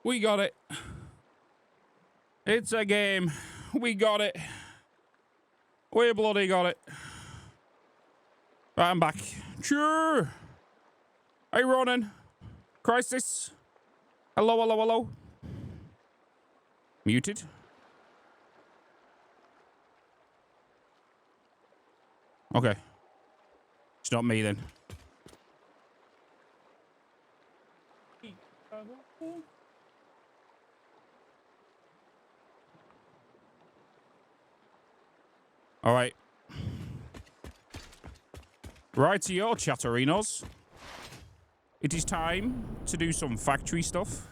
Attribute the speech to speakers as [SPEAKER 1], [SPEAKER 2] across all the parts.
[SPEAKER 1] We got it. It's a game. We got it. We bloody got it. Right, I'm back. Sure. Hey, Ronan. Crisis. Hello, hello, hello. Muted. Okay. It's not me then. All right. Rightio, chatterinos. It is time to do some factory stuff.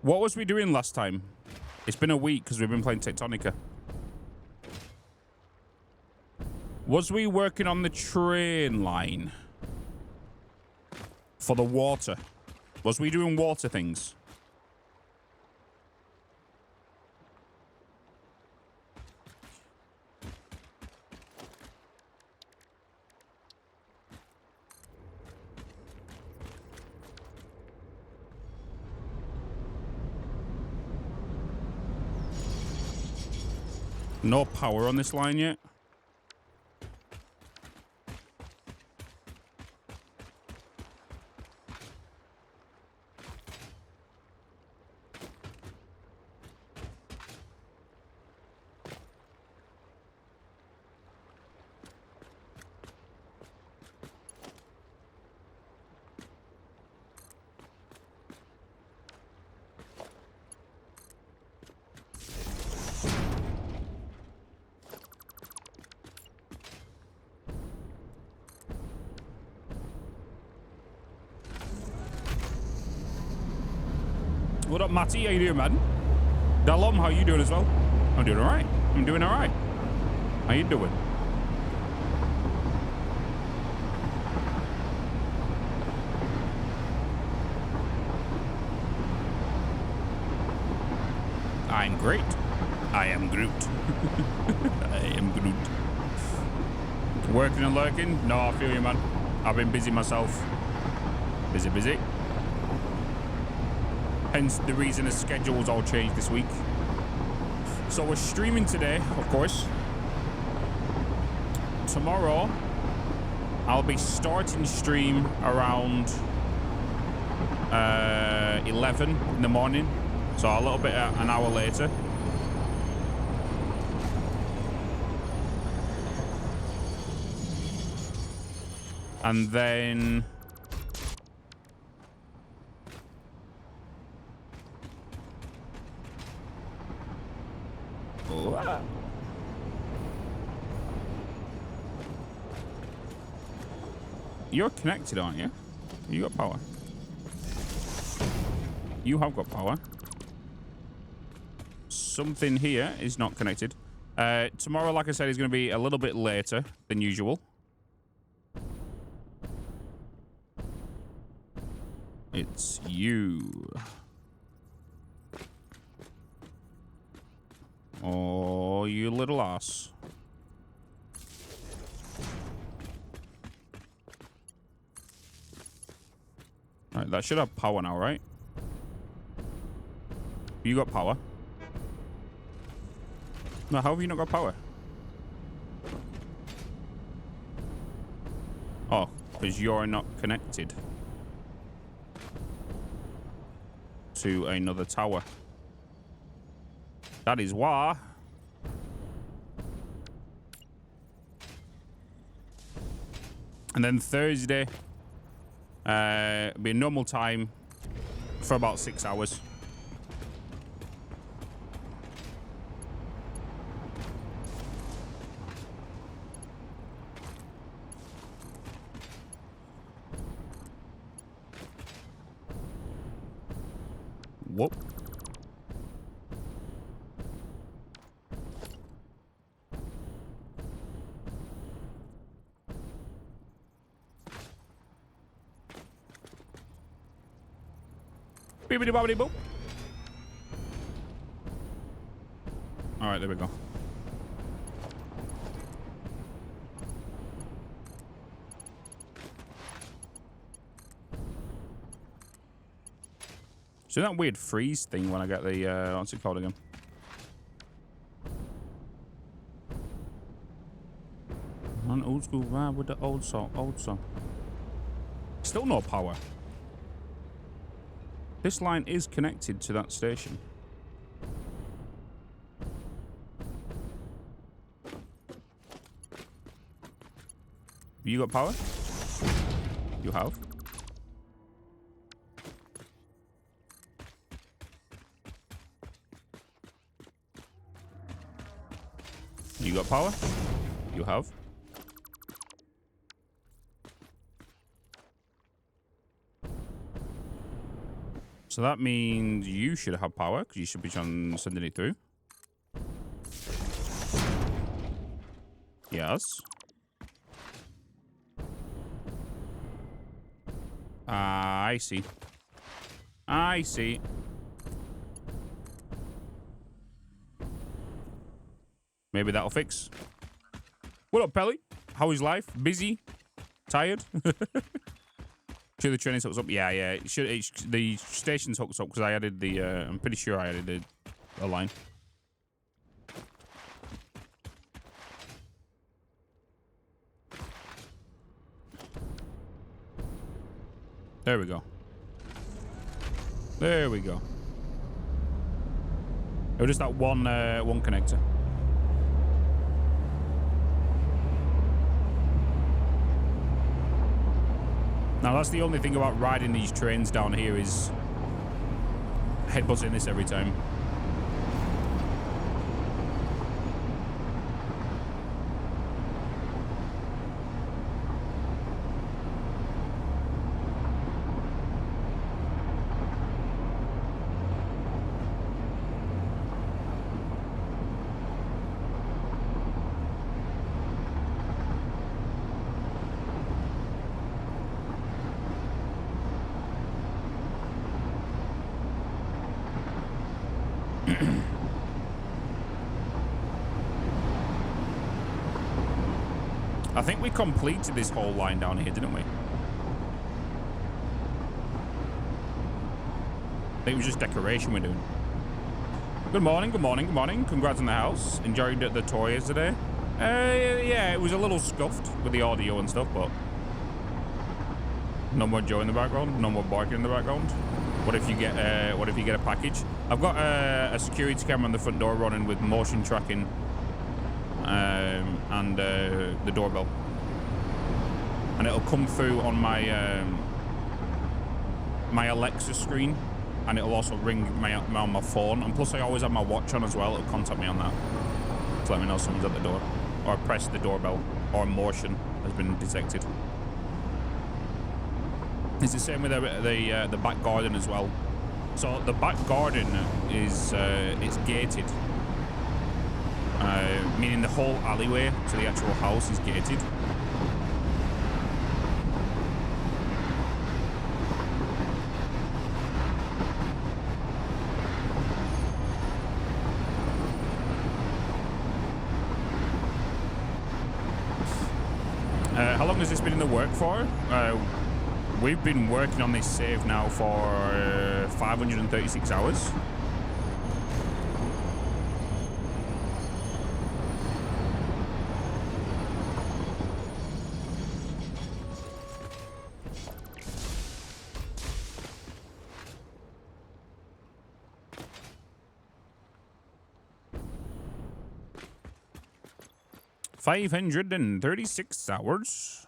[SPEAKER 1] What was we doing last time? It's been a week because we've been playing Tectonica. Was we working on the train line? For the water? Was we doing water things? No power on this line yet. What up, Matty? How you doing, man? Dalom, how you doing as well? I'm doing all right. I'm doing all right. How you doing? I'm great. I am Groot. I am Groot. Working and lurking? No, I feel you, man. I've been busy myself. Busy. Hence the reason the schedule's all changed this week. So we're streaming today, of course. Tomorrow, I'll be starting stream around 11 in the morning. So a little bit an hour later. And then... You're connected, aren't you? You got power. You have got power. Something here is not connected. Tomorrow, like I said, is going to be a little bit later than usual. It's you. Oh, you little ass. Alright, that should have power now, right? You got power. No, how have you not got power? Oh, because you're not connected to another tower. That is why. And then Thursday, it'll be a normal time for about 6 hours. Whoop. Beepity boppity boop. All right, there we go. So that weird freeze thing when I get the, what's it called again? An old school vibe with the old song. Still no power. This line is connected to that station. You got power? You have. You got power? You have. So that means you should have power, because you should be sending it through. Yes. I see. I see. Maybe that'll fix. What up, Pelly? How is life? Busy? Tired? Sure the training's hooked up? Yeah. The station's hooked up because I added the... I'm pretty sure I added a line. There we go. There we go. It was just that one connector. Now that's the only thing about riding these trains down here is headbutting this every time. I think we completed this whole line down here, didn't we? I think it was just decoration we're doing. Good morning, good morning, good morning. Congrats on the house. Enjoyed the tour yesterday. Yeah, it was a little scuffed with the audio and stuff, but no more Joe in the background, no more barking in the background. What if you get a package? I've got a security camera on the front door running with motion tracking and the doorbell, and it'll come through on my my Alexa screen, and it'll also ring on my phone, and plus I always have my watch on as well. It'll contact me on that to let me know someone's at the door, or press the doorbell, or motion has been detected. It's the same with the back garden as well. So the back garden is it's gated, meaning the whole alleyway to the actual house is gated. How long has this been in the work for? We've been working on this save now for 536 hours. $536 hours.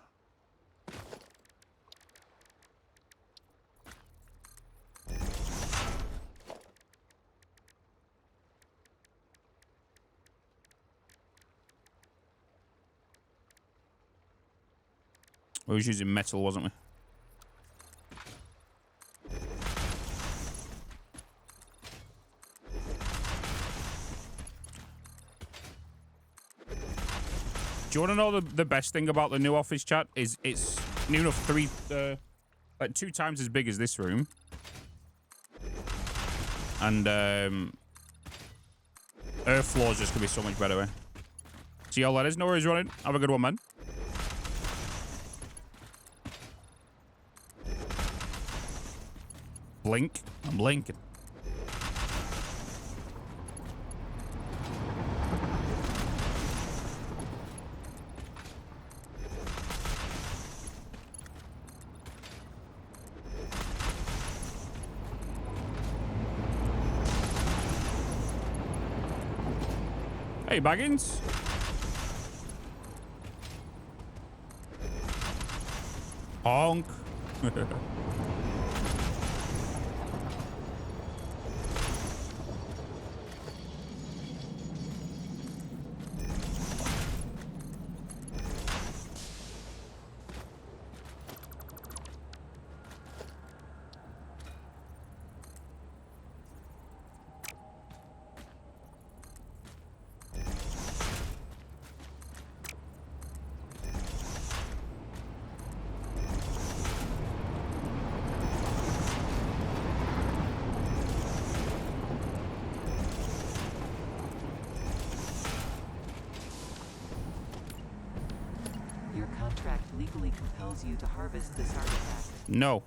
[SPEAKER 1] We was using metal, wasn't we? Do you want to know the best thing about the new office, chat? Is it's new enough like 2 times as big as this room. And airflow's just gonna be so much better, eh? See y'all later. No worries, running. Have a good one, man. Blink. I'm blinking. Hey, Baggins. Honk.
[SPEAKER 2] Your contract legally compels you to harvest this artifact.
[SPEAKER 1] No.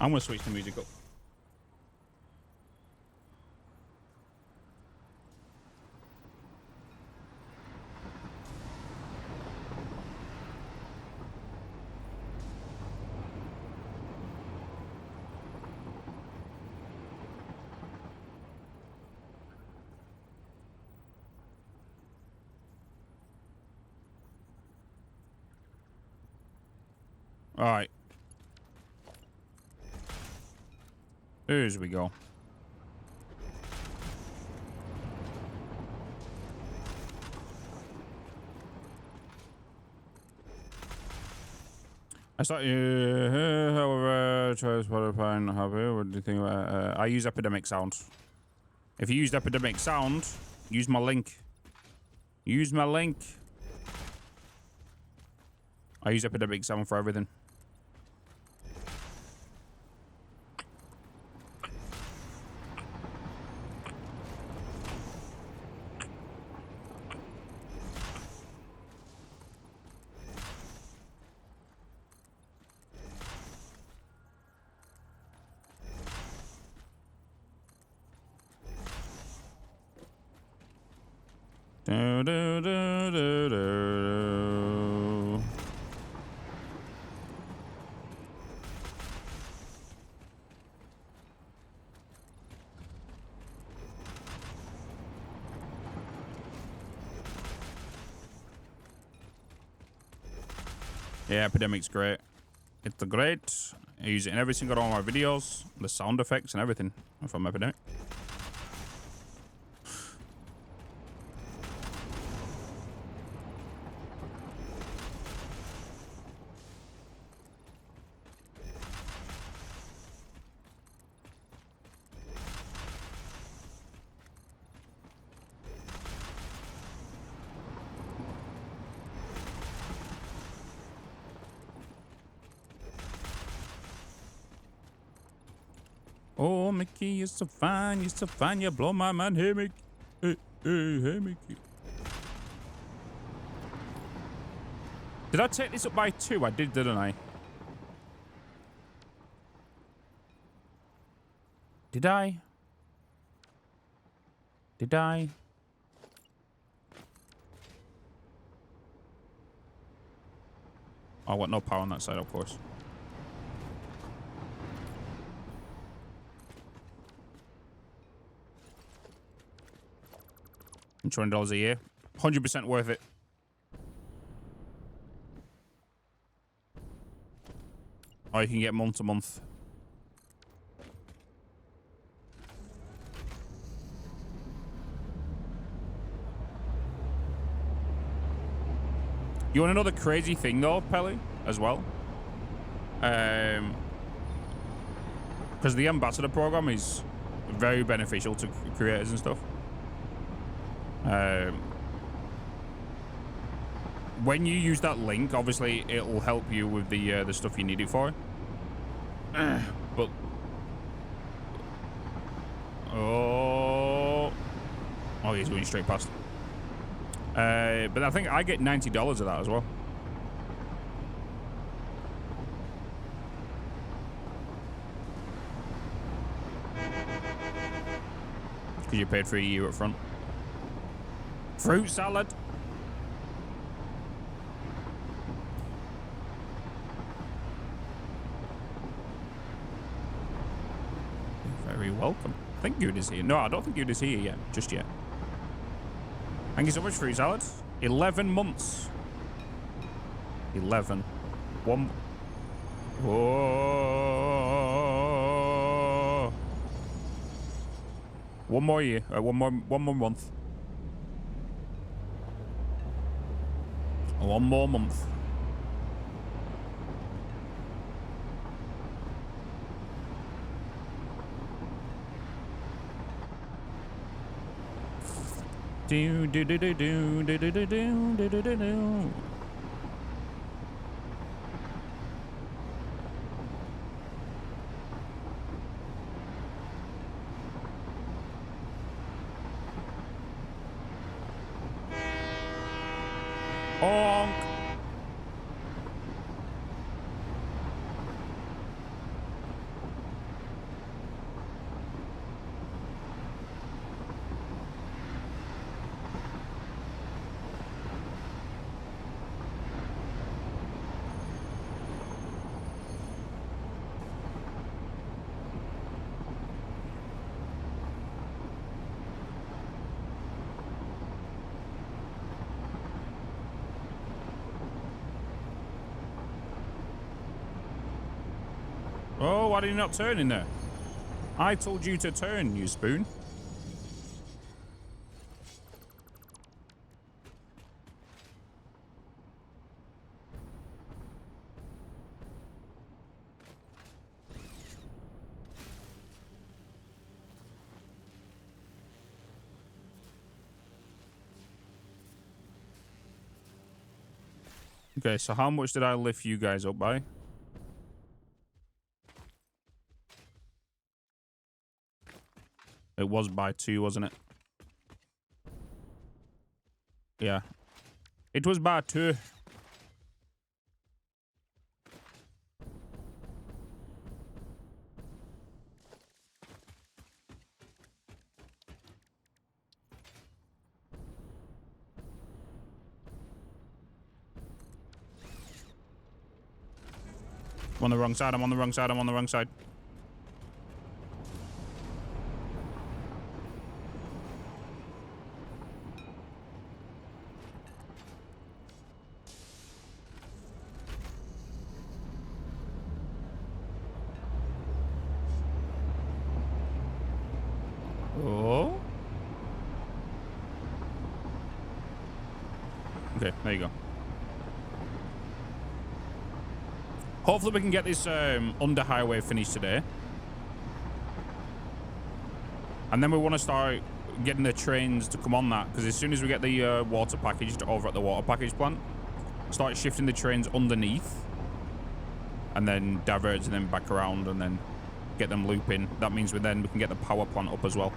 [SPEAKER 1] I'm gonna switch the music up. All right. Here we go. I thought you, however, chose Spotify and happy. What do you think about I use Epidemic Sound. If you used Epidemic Sound, use my link. Use my link. I use Epidemic Sound for everything. Do, do, do, do, do. Yeah, Epidemic's great. It's great. I use it in every single one of my videos. The sound effects and everything from Epidemic. Oh, Mickey, you're so fine, you blow my mind. Hey, Mickey. Hey, Mickey. Did I take this up by 2? I did, didn't I? Did I? Did I? Oh, what? No power on that side, of course. $20 a year. 100% worth it. Or you can get month to month. You want another crazy thing though, Pelly, as well? Because the ambassador program is very beneficial to creators and stuff. When you use that link, obviously it'll help you with the stuff you need it for. But oh, he's going straight past. But I think I get $90 of that as well. Because you paid for a year up front. Fruit salad. You're very welcome. I think Good is here. No, I don't think Good is here yet. Just yet. Thank you so much, fruit salad. 11 months. 11. One. Oh. One more year. One more month. One more month. Do do do do do do do do do do do do. Honk. Oh, why did you not turn in there? I told you to turn, you spoon. Okay, so how much did I lift you guys up by? It was by 2, wasn't it? Yeah. It was by 2. I'm on the wrong side, I'm on the wrong side, I'm on the wrong side. Oh. Okay, there you go. Hopefully we can get this under highway finished today. And then we want to start getting the trains to come on that, because as soon as we get the water packaged over at the water package plant, start shifting the trains underneath and then diverging them back around and then get them looping. That means we can get the power plant up as well.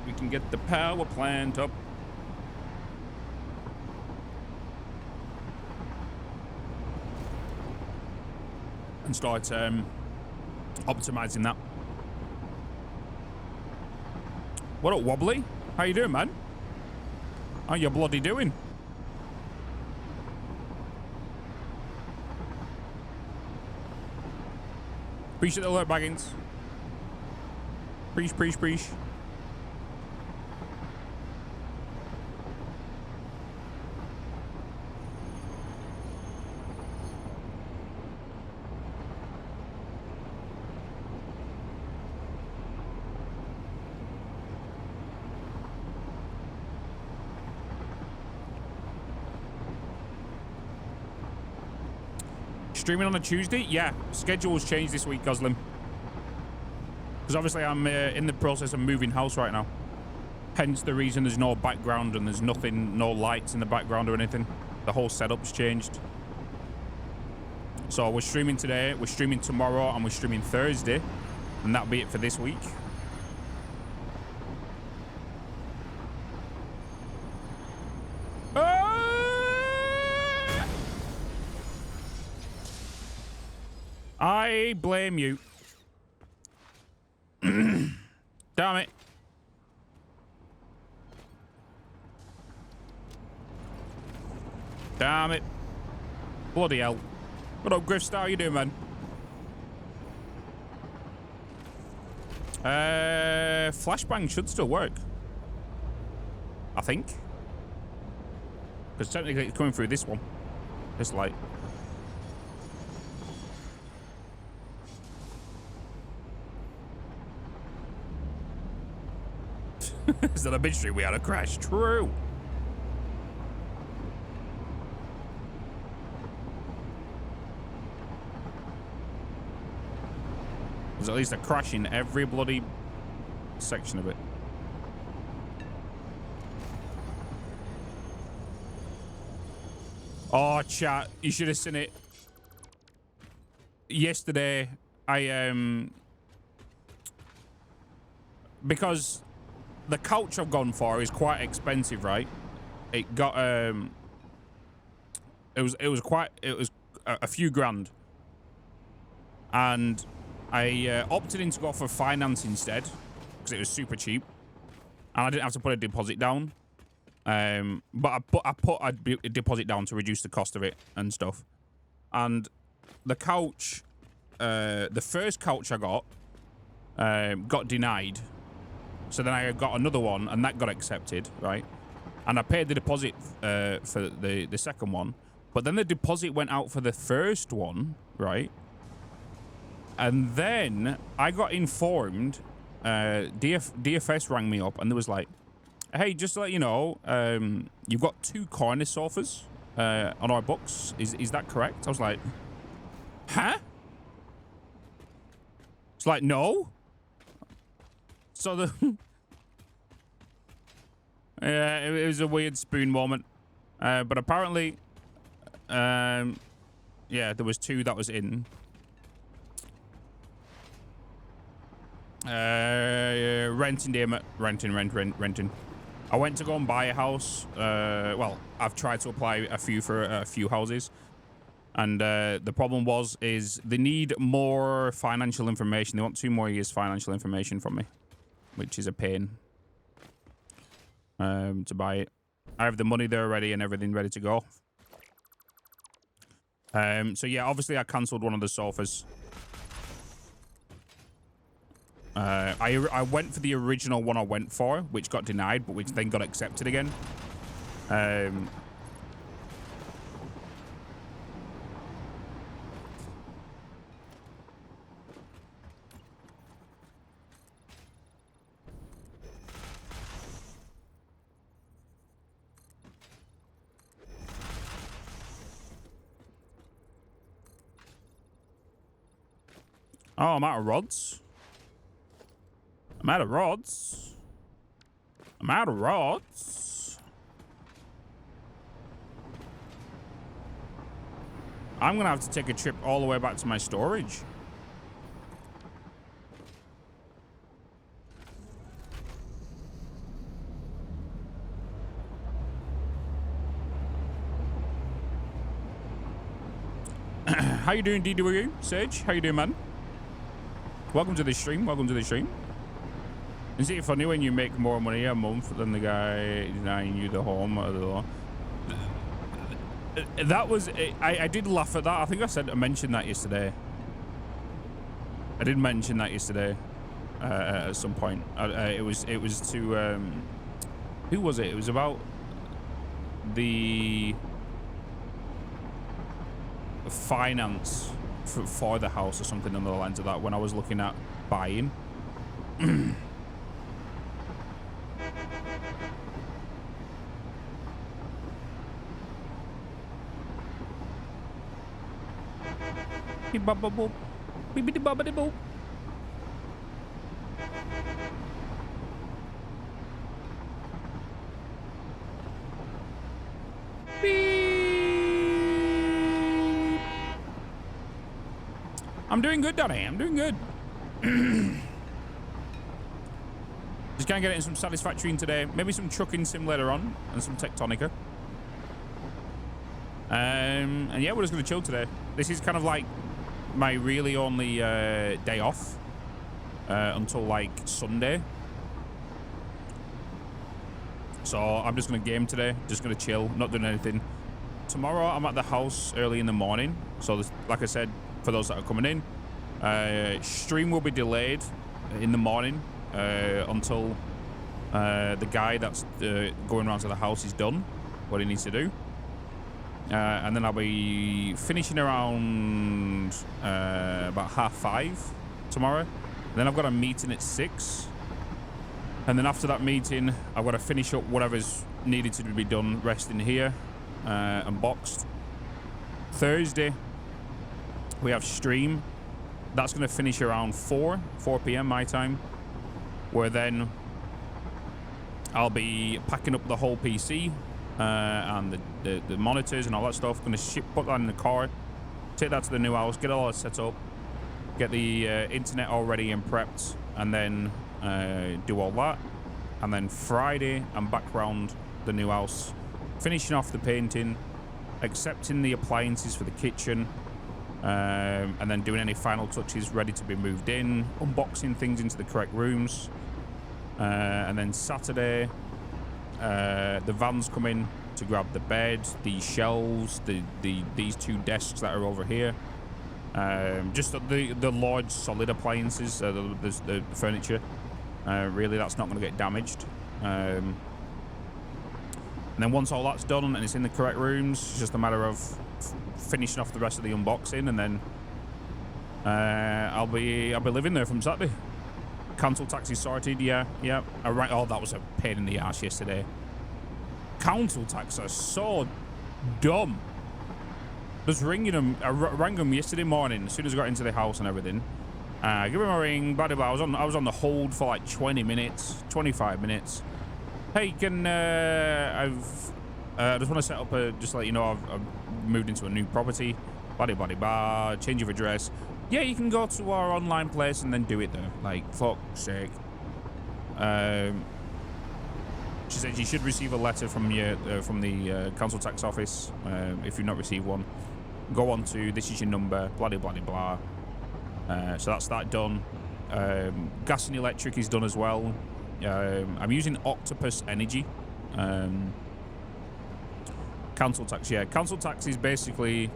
[SPEAKER 1] We can get the power plant up. And start optimizing that. What up, Wobbly? How you doing, man? How you bloody doing? Appreciate the alert, Baggins. Preach. Streaming on a Tuesday? Yeah, schedule's changed this week, Goslin. Because obviously I'm in the process of moving house right now. Hence the reason there's no background and there's nothing, no lights in the background or anything. The whole setup's changed. So we're streaming today, we're streaming tomorrow, and we're streaming Thursday. And that'll be it for this week. I blame you. Damn it. Damn it. Bloody hell. What up, Griff Star? How you doing, man? Flashbang should still work. I think. Because technically it's coming through this one. This light. Is that a bitch stream? We had a crash. True. There's at least a crash in every bloody section of it. Oh, chat. You should have seen it. Yesterday, because the couch I've gone for is quite expensive, right? It got it was a few grand, and I opted in to go for finance instead because it was super cheap, and I didn't have to put a deposit down. But I put a deposit down to reduce the cost of it and stuff. And the couch, the first couch I got denied. So then I got another one, and that got accepted, right? And I paid the deposit for the second one, but then the deposit went out for the first one, right? And then I got informed. DFS rang me up, and they was like, "Hey, just to let you know, you've got 2 corner sofas on our books. Is that correct?" I was like, "Huh?" It's like, "No." So yeah, it was a weird spoon moment, but apparently, yeah, there was 2 that was in. Renting, damn it, renting. I went to go and buy a house. Well, I've tried to apply a few for a few houses, and the problem is they need more financial information. They want 2 more years financial information from me, which is a pain. To buy it, I have the money there already and everything ready to go. So yeah, obviously I cancelled one of the sofas. I went for the original one I went for, which got denied, but which then got accepted again. Oh, I'm out of rods. I'm out of rods. I'm out of rods. I'm gonna have to take a trip all the way back to my storage. How you doing, DW? Sage? How you doing, man? Welcome to the stream. Welcome to the stream. Is it funny when you make more money a month than the guy denying you the home or the law? That was... I did laugh at that. I think I mentioned that yesterday. I did mention that yesterday at some point. It was to... who was it? It was about the finance for the house or something on the lines of that when I was looking at buying. Beep bop bop boop. Beep beep bop boop. Beep. I'm doing good, Danny. I'm doing good. Just gonna get it in some Satisfactory in today. Maybe some trucking sim later on, and some Tectonica. And yeah, we're just gonna chill today. This is kind of like my really only day off until like Sunday. So I'm just gonna game today. Just gonna chill, not doing anything. Tomorrow I'm at the house early in the morning. So this, like I said, for those that are coming in, stream will be delayed in the morning. Until the guy that's going around to the house is done what he needs to do, and then I'll be finishing around about 5:30 tomorrow. And then I've got a meeting at 6, and then after that meeting I've got to finish up whatever's needed to be done, resting here and boxed. Thursday we have stream. That's going to finish around 4 p.m. my time, where then I'll be packing up the whole PC and the monitors and all that stuff. Going to put that in the car, take that to the new house, get all that set up, get the internet all ready and prepped, and then do all that. And then Friday, I'm back around the new house, finishing off the painting, accepting the appliances for the kitchen, and then doing any final touches ready to be moved in, unboxing things into the correct rooms. And then Saturday, the van's come in to grab the bed, the shelves, these 2 desks that are over here, just the large solid appliances, the furniture. Really, that's not going to get damaged. And then once all that's done and it's in the correct rooms, it's just a matter of finishing off the rest of the unboxing, and then I'll be living there from Saturday. Council tax is sorted, yeah. Oh, that was a pain in the ass yesterday. Council tax are so dumb. Just ringing them. I rang them yesterday morning as soon as I got into the house and everything. Give him a ring, blah, blah, blah. I was on the hold for like 20 minutes, 25 minutes. Hey, can I just want to set up just to let you know I've moved into a new property. Blah, blah, blah, blah. Change of address. Yeah, you can go to our online place and then do it there. Like, fuck's sake. She said you should receive a letter from the council tax office. If you've not received one, go on to this is your number. Blah blah blah blah. So that's that done. Gas and electric is done as well. I'm using Octopus Energy. Council tax, yeah. Council tax is basically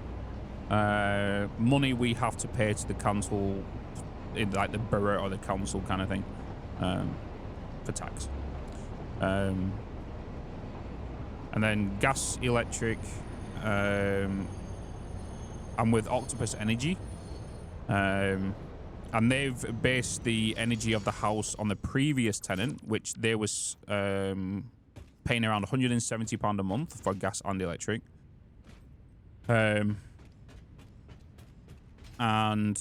[SPEAKER 1] money we have to pay to the council, in like the borough or the council kind of thing, for tax. And then gas, electric, I'm with Octopus Energy, and they've based the energy of the house on the previous tenant, which they was paying around £170 a month for gas and electric. And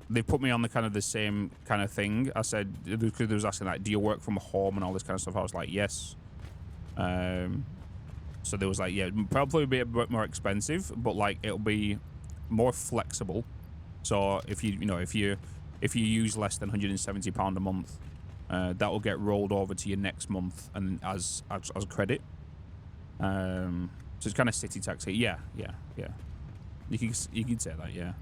[SPEAKER 1] they put me on the kind of the same kind of thing. I said, because they was asking like, do you work from home and all this kind of stuff? I was like, yes. So they was like, yeah, probably be a bit more expensive, but like it'll be more flexible. So if you use less than £170 a month, that will get rolled over to your next month and as credit. So it's kind of city tax here. Yeah. You can say that, yeah.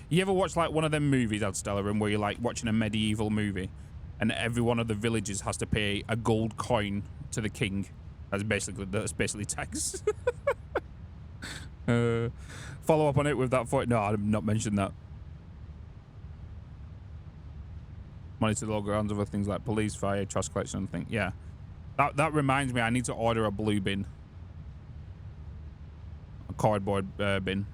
[SPEAKER 1] You ever watch like one of them movies, Adstellar, where you're like watching a medieval movie, and every one of the villages has to pay a gold coin to the king? That's basically tax. Follow up on it with that point. No, I've not mentioned that. Money to the local grounds, other things like police, fire, trash collection, and things. Yeah. That reminds me, I need to order a blue bin. A cardboard bin.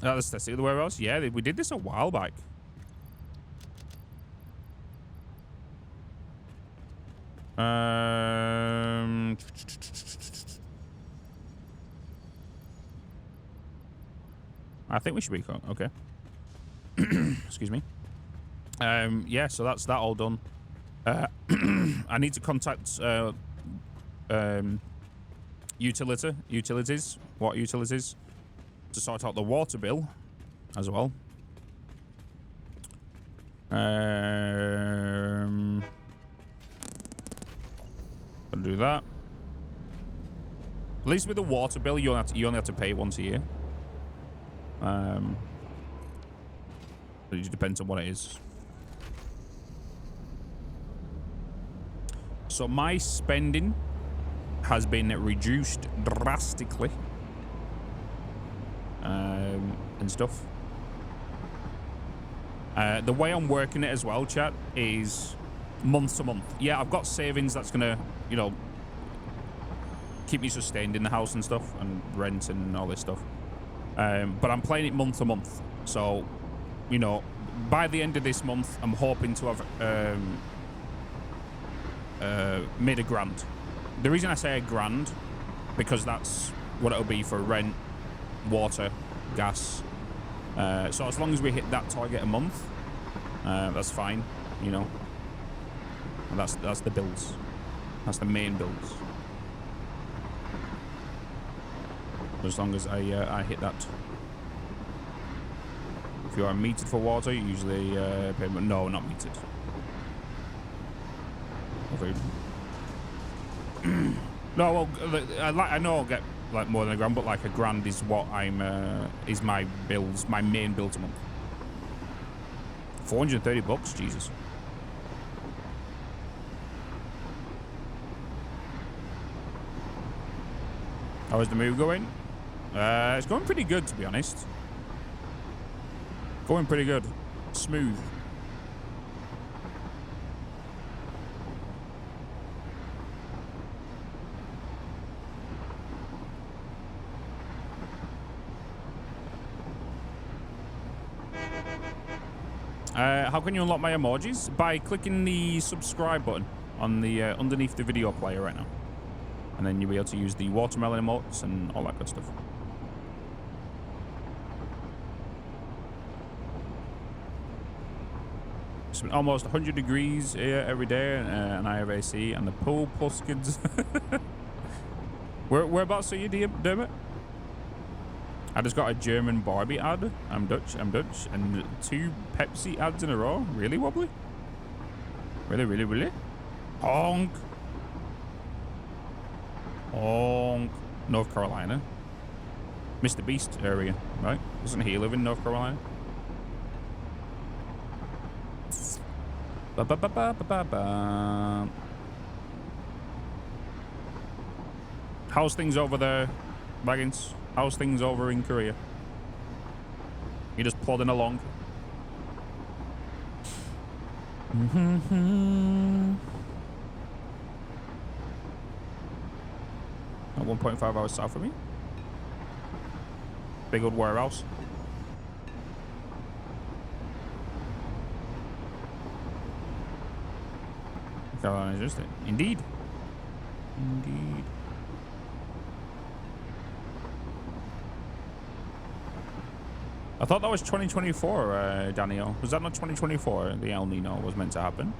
[SPEAKER 1] Let's test it. Where else? Yeah, we did this a while back. I think we should be okay. Excuse me. Yeah, so that's that all done. I need to contact utilities, water utilities, to sort out the water bill as well. I'll do that. At least with the water bill, you only have to pay it once a year. It just depends on what it is. So my spending has been reduced drastically, and stuff. The way I'm working it as well, chat, is month to month. Yeah, I've got savings that's gonna, you know, keep me sustained in the house and stuff, and rent and all this stuff. But I'm playing it month to month. So, you know, by the end of this month, I'm hoping to have made $1,000. The reason I say $1,000, because that's what it'll be for rent, water, gas. So as long as we hit that target a month, that's fine, you know. And that's the bills. That's the main bills. As long as I hit that. If you are metered for water, you usually pay. No, not metered. No, well, I know I'll get like more than $1,000, but like $1,000 is what I'm is my bills, my main bills a month. $430, Jesus. How is the move going? It's going pretty good, to be honest. Going pretty good. Smooth. How can you unlock my emojis? By clicking the subscribe button on the underneath the video player right now. And then you'll be able to use the watermelon emotes and all that good stuff. It's been almost 100 degrees here every day, and I have AC, and the pool plus kids. Whereabouts are you, Dermot? I just got a German Barbie ad. I'm Dutch, and 2 Pepsi ads in a row. Really wobbly? Really? Honk. Honk. North Carolina. Mr. Beast area, right? Doesn't he live in North Carolina? Ba-ba-ba-ba-ba-ba. How's things over there, Baggins? How's things over in Korea? You're just plodding along. At 1.5 hours south of me. Big old warehouse. Carolina, just it. Indeed. I thought that was 2024, Daniel. Was that not 2024? The El Nino was meant to happen.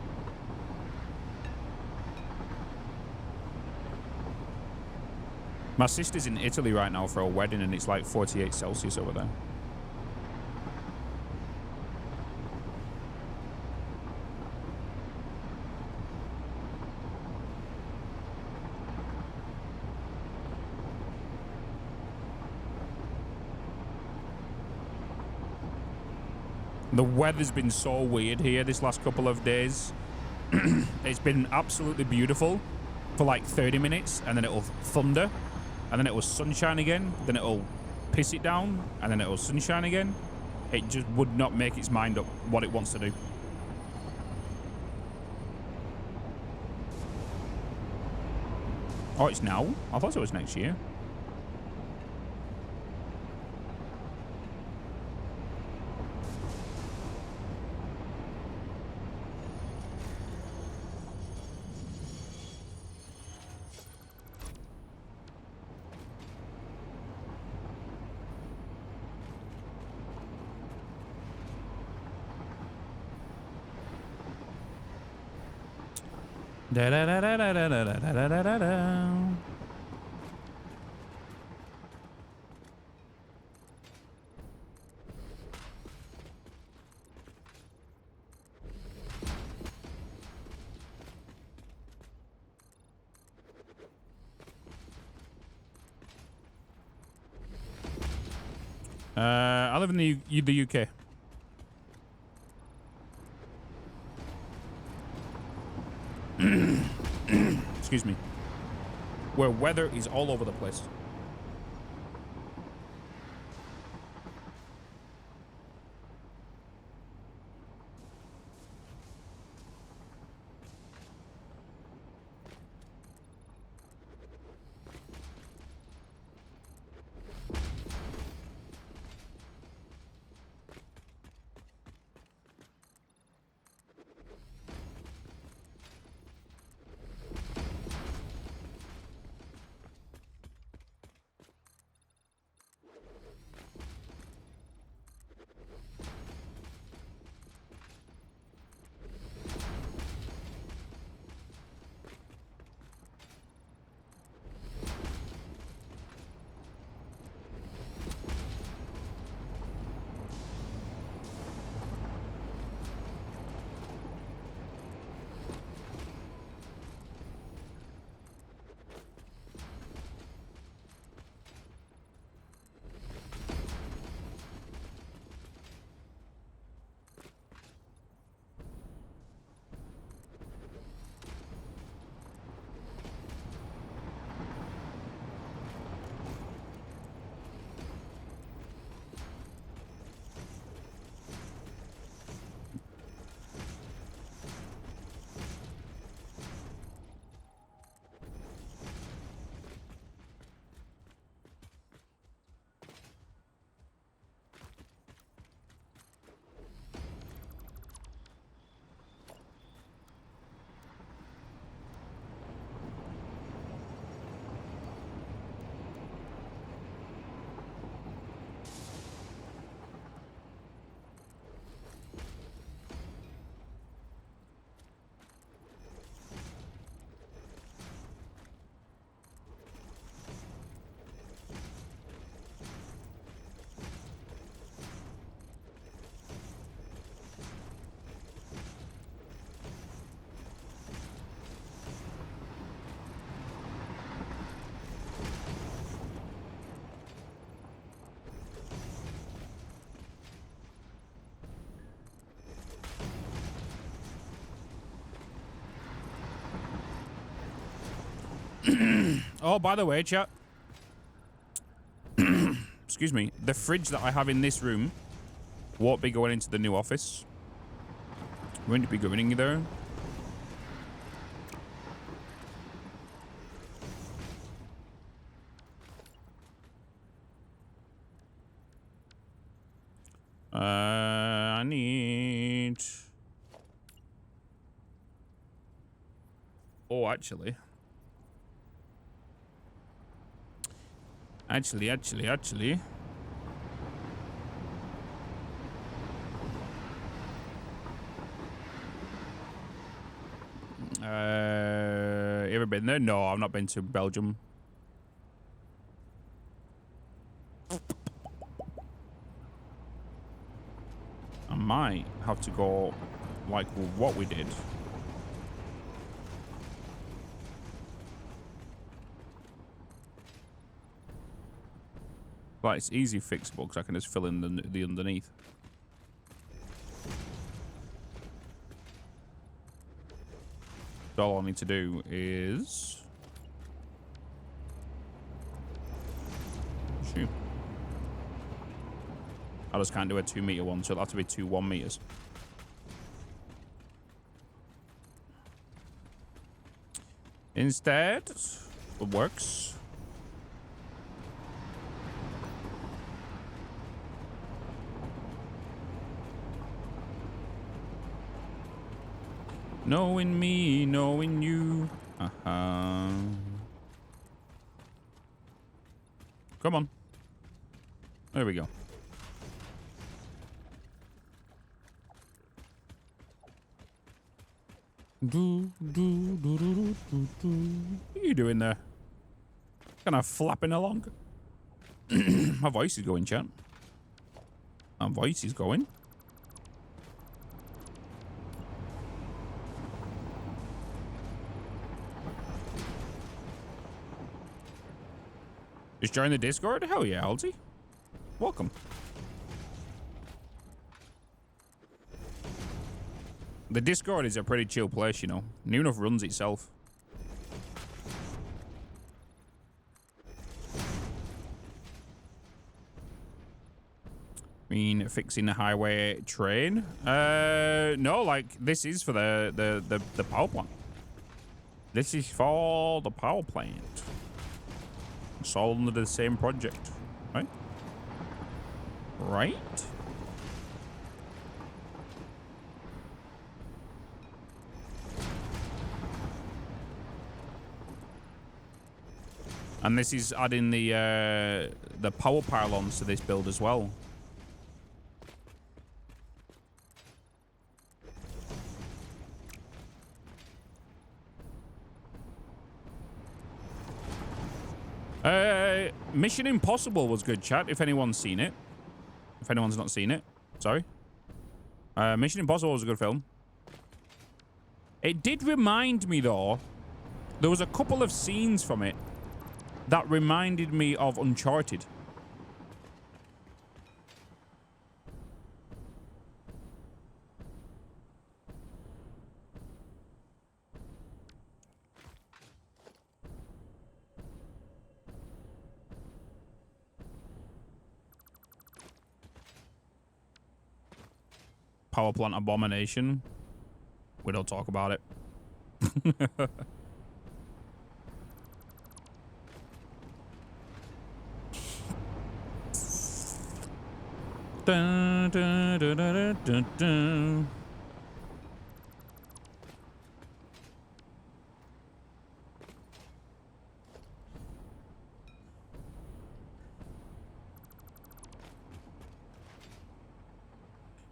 [SPEAKER 1] My sister's in Italy right now for a wedding, and it's like 48 Celsius over there. The weather's been so weird here this last couple of days. It's been absolutely beautiful for like 30 minutes, and then it'll thunder, and then it will sunshine again, then it'll piss it down, and then it'll sunshine again. It just would not make its mind up what it wants to do. Oh, it's now? I thought it was next year. Da da da da da da da da da da da. I live in the UK. Excuse me. Where weather is all over the place. Oh, by the way, chat. Excuse me. The fridge that I have in this room won't be going into the new office. Won't be going in there. I need... Oh, actually. Actually. You ever been there? No, I've not been to Belgium. I might have to go like what we did. But it's easy fixable because I can just fill in the underneath. So all I need to do is... shoot. I just can't do a 2 meter one, so it'll have to be 2 1 meters. Instead, it works. Knowing me, knowing you. Come on. There we go. What are you doing there? Kind of flapping along. My voice is going, chat. My voice is going. Just join the Discord? Hell yeah, Alzi. Welcome. The Discord is a pretty chill place, you know. New enough runs itself. I mean, fixing the highway train? No, like, this is for the power plant. This is for the power plant. It's all under the same project, right? Right? And this is adding the power pylons to this build as well. Mission Impossible was good, chat, if anyone's seen it. If anyone's not seen it, sorry. Mission Impossible was a good film. It did remind me, though, there was a couple of scenes from it that reminded me of Uncharted. Power plant abomination. We don't talk about it. Dun, dun, dun, dun, dun, dun.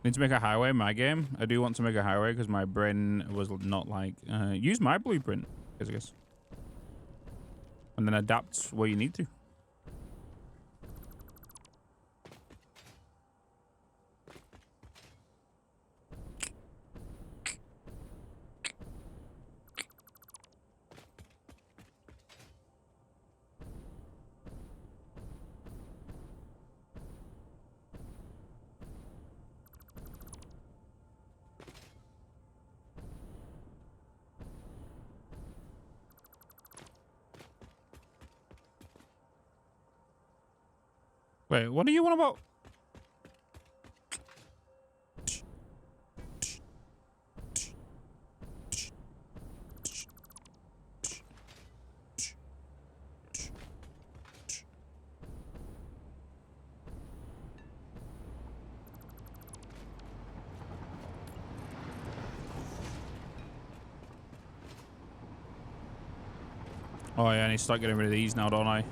[SPEAKER 1] Need to make a highway in my game. I do want to make a highway because my brain was not like use my blueprint, I guess, and then adapt where you need to. Wait, what do you want about? Oh yeah, I need to start getting rid of these now, don't I?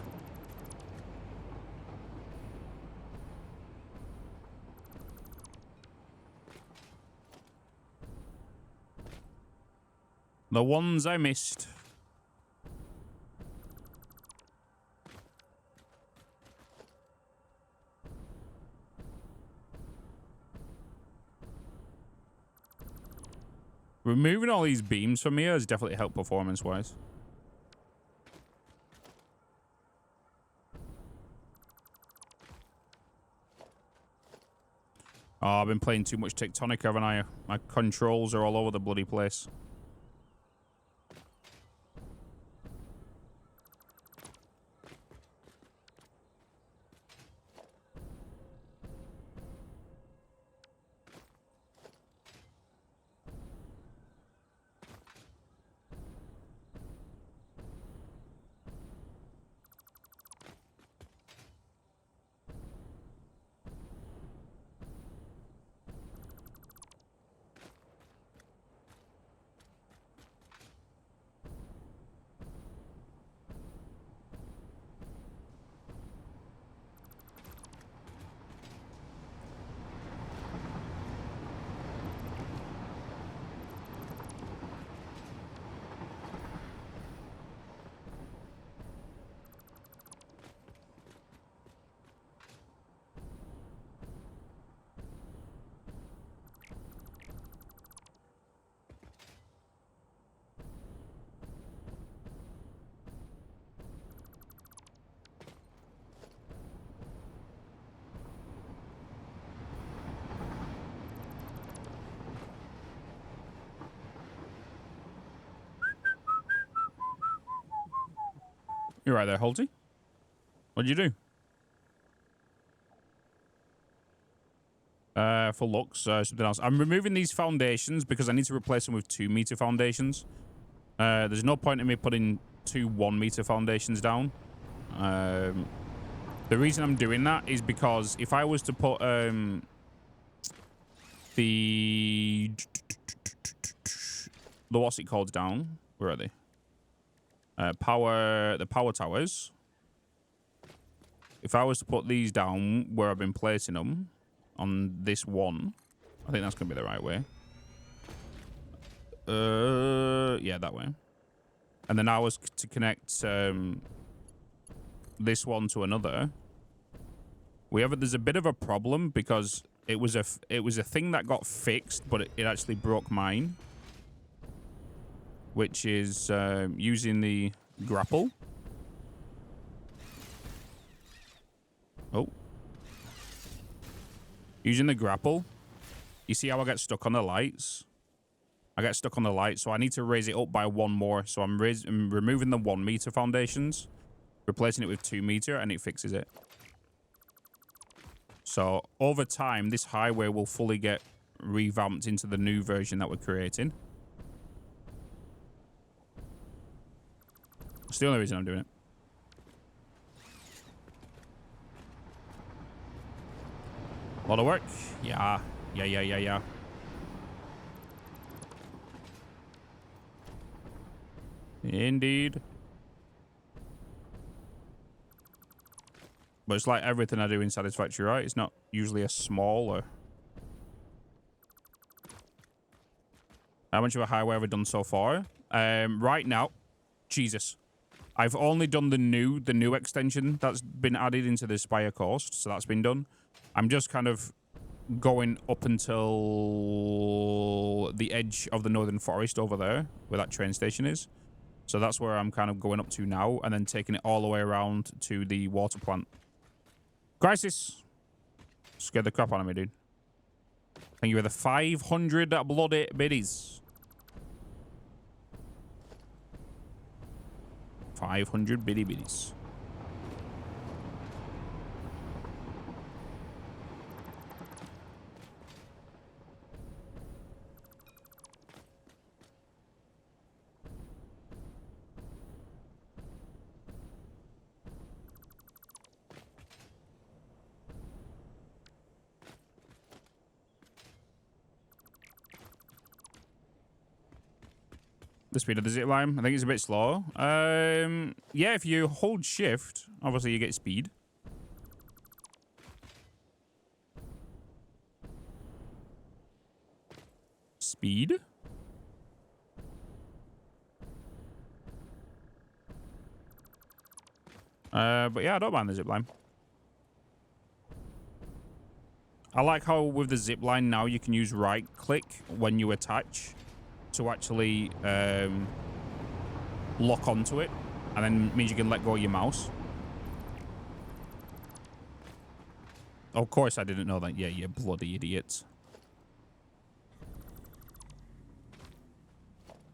[SPEAKER 1] The ones I missed. Removing all these beams from here has definitely helped performance-wise. Oh, I've been playing too much Tectonic, haven't I? My controls are all over the bloody place. You're right there, Holty. What'd you do? For looks, something else. I'm removing these foundations because I need to replace them with 2-meter foundations. There's no point in me putting 2 1-meter foundations down. The reason I'm doing that is because if I was to put the what's it called down? Where are they? The power towers. If I was to put these down where I've been placing them on this one, I think that's gonna be the right way. Yeah, that way. And then I was to connect this one to another. There's a bit of a problem because it was a thing that got fixed, but it actually broke mine, which is using the grapple. Oh. Using the grapple. You see how I get stuck on the lights? I get stuck on the light, so I need to raise it up by 1 more. So I'm removing the 1-meter foundations, replacing it with 2-meter, and it fixes it. So over time, this highway will fully get revamped into the new version that we're creating. That's the only reason I'm doing it. A lot of work. Yeah. Indeed. But it's like everything I do in Satisfactory, right? It's not usually a smaller. How much of a highway have I done so far? Right now, Jesus. I've only done the new extension that's been added into the Spire Coast, so that's been done. I'm just kind of going up until the edge of the Northern Forest over there, where that train station is. So that's where I'm kind of going up to now, and then taking it all the way around to the water plant. Crisis! Scared the crap out of me, dude. Thank you for the 500 bloody biddies. 500 biddy biddies. The speed of the zip line, I think it's a bit slow. Yeah, if you hold shift, obviously you get speed. Speed? But yeah, I don't mind the zip line. I like how with the zip line now you can use right click when you attach to actually lock onto it, and then means you can let go of your mouse. Of course I didn't know that. Yeah, you bloody idiots.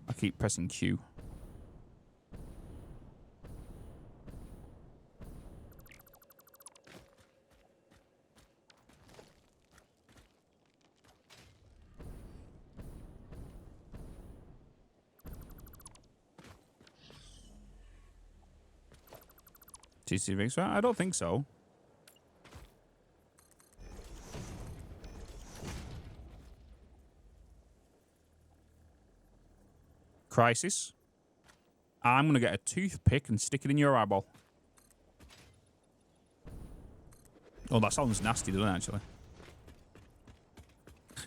[SPEAKER 1] I keep pressing Q. TC Vix? I don't think so. Crisis. I'm going to get a toothpick and stick it in your eyeball. Oh, that sounds nasty, doesn't it, actually?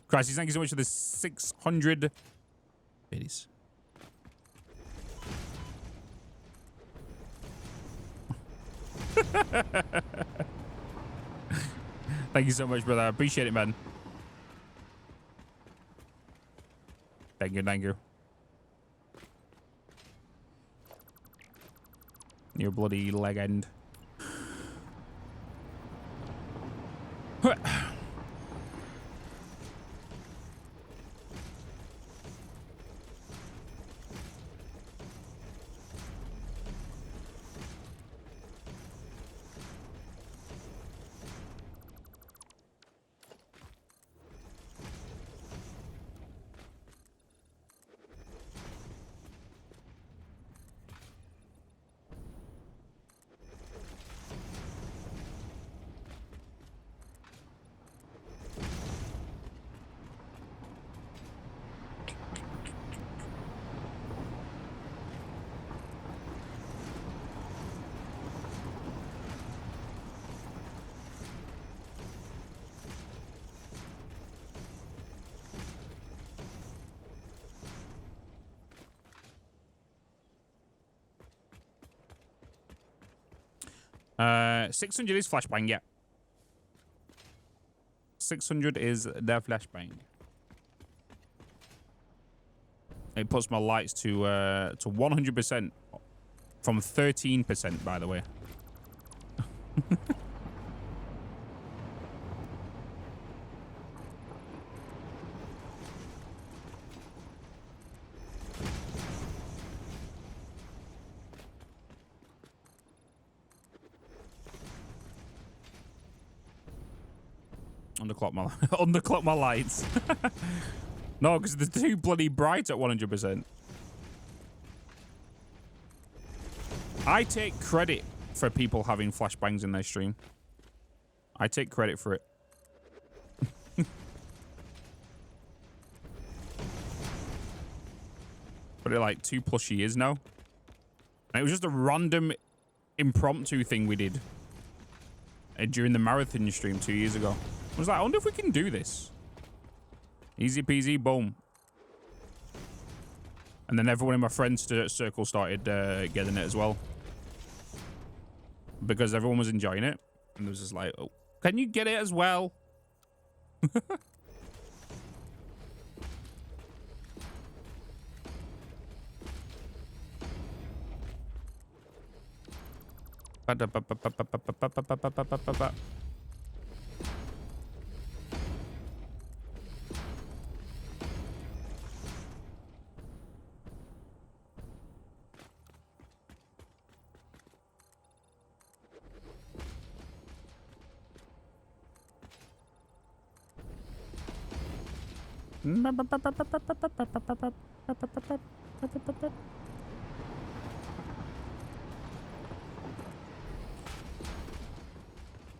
[SPEAKER 1] Crisis, thank you so much for the 600 biddies. Thank you so much, brother. I appreciate it, man. Thank you, thank you. Your bloody leg end. 600 is flashbang, yeah. 600 is their flashbang. It puts my lights to 100% from 13%, by the way. Underclock my lights. No, because they're too bloody bright at 100%. I take credit for people having flashbangs in their stream. I take credit for it. But it like 2+ years now. And it was just a random impromptu thing we did during the marathon stream 2 years ago. I was like, I wonder if we can do this. Easy peasy, boom. And then everyone in my friends' circle started getting it as well. Because everyone was enjoying it. And it was just like, oh, can you get it as well?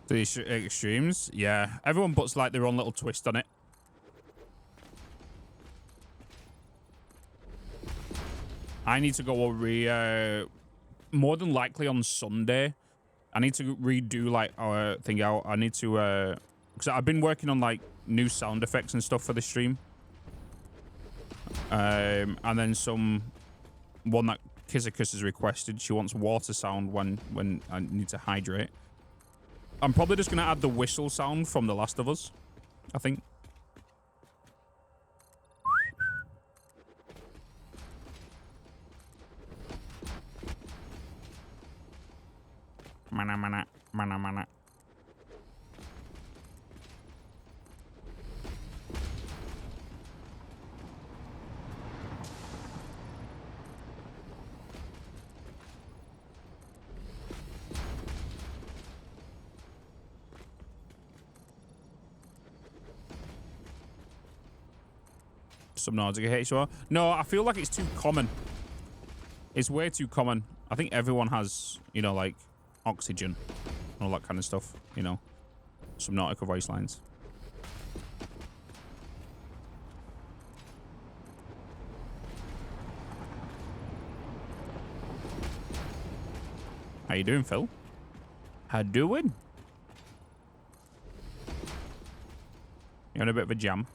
[SPEAKER 1] The extremes, yeah. Everyone puts like their own little twist on it. I need to go over more than likely on Sunday. I need to redo like our thing out. I need to because I've been working on like new sound effects and stuff for the stream. And then one that Kizakus has requested. She wants water sound when I need to hydrate. I'm probably just gonna add the whistle sound from The Last of Us, I think. Mana mana mana mana. Subnautica HR. No, I feel like it's too common. It's way too common. I think everyone has, you know, like oxygen, all that kind of stuff, you know. Subnautica voice lines. How you doing, Phil? How doing? You're in a bit of a jam.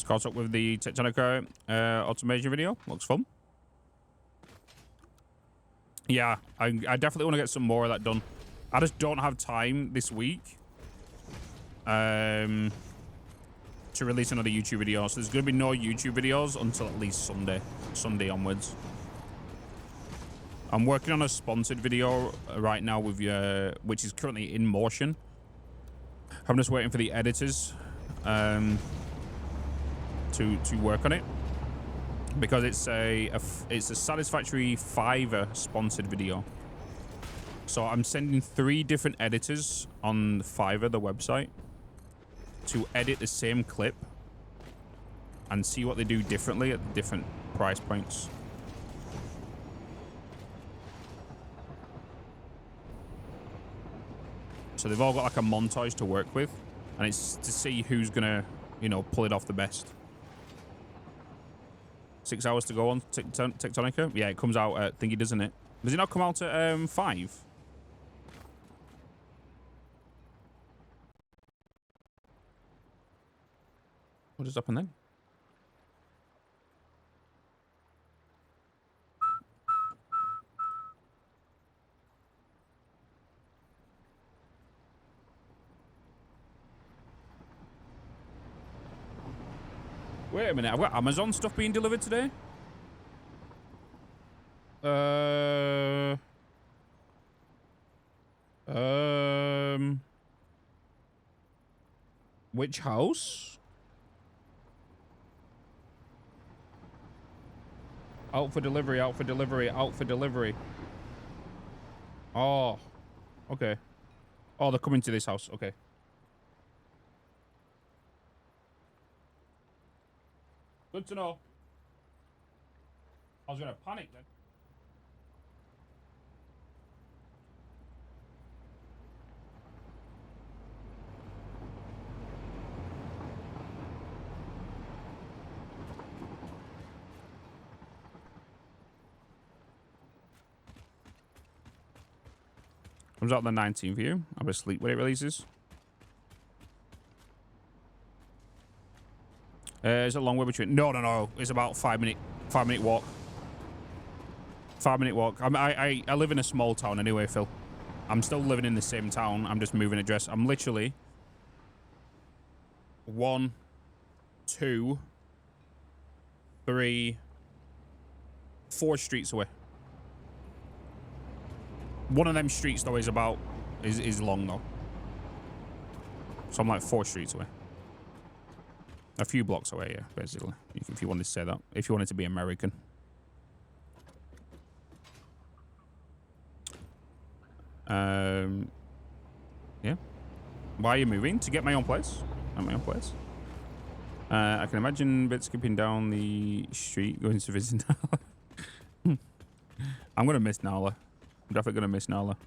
[SPEAKER 1] Caught up with the Tectonica automation video. Looks fun. Yeah, I definitely want to get some more of that done. I just don't have time this week to release another YouTube video. So there's going to be no YouTube videos until at least Sunday onwards. I'm working on a sponsored video right now with which is currently in motion. I'm just waiting for the editors to work on it, because it's a Satisfactory Fiverr sponsored video. So I'm sending 3 different editors on Fiverr, the website, to edit the same clip and see what they do differently at different price points. So they've all got like a montage to work with, and it's to see who's gonna, you know, pull it off the best. 6 hours to go on Tectonica. Yeah, it comes out at thingy, doesn't it? Does it not come out at 5? What just happened then? Wait a minute, I've got Amazon stuff being delivered today? Which house? Out for delivery, out for delivery, out for delivery. Oh, okay. Oh, they're coming to this house, okay. Good to know. I was gonna panic then. Comes out the 19th for you. I'll be asleep when it releases. Is it a long way between? No. It's about 5 minute walk. 5 minute walk. I live in a small town anyway, Phil. I'm still living in the same town. I'm just moving address. I'm literally 1, 2, 3, 4 streets away. One of them streets though is long though. So I'm like 4 streets away. A few blocks away, yeah, basically. If you wanted to say that. If you wanted to be American. Yeah. Why are you moving? To get my own place? At my own place. I can imagine Bitz skipping down the street going to visit Nala. I'm gonna miss Nala. I'm definitely gonna miss Nala.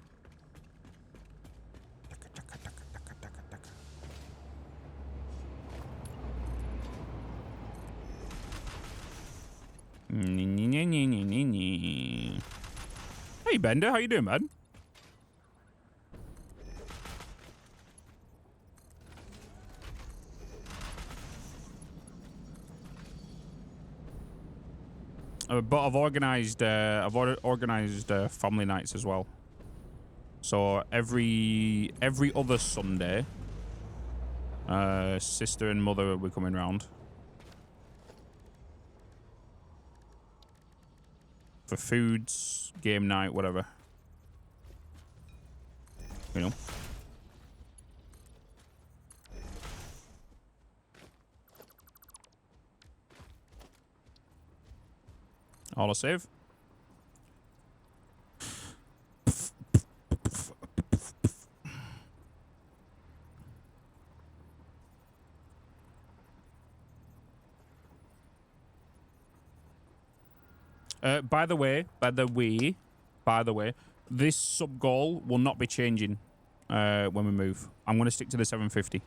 [SPEAKER 1] Hey Bender, how you doing, man? But I've organized family nights as well. So every other Sunday, sister and mother will be coming round for foods, game night, whatever. You know. Auto save. By the way, this sub goal will not be changing when we move. I'm going to stick to the 750.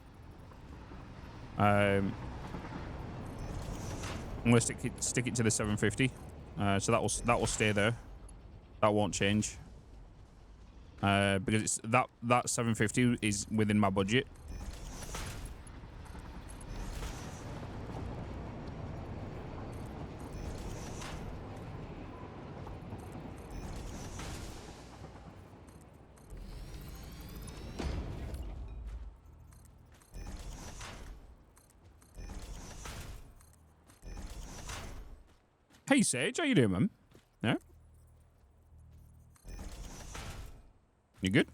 [SPEAKER 1] I'm going to stick it to the 750. So that will stay there. That won't change. Because it's that 750 is within my budget. Hey Sage, how you doing, man? Yeah? You good?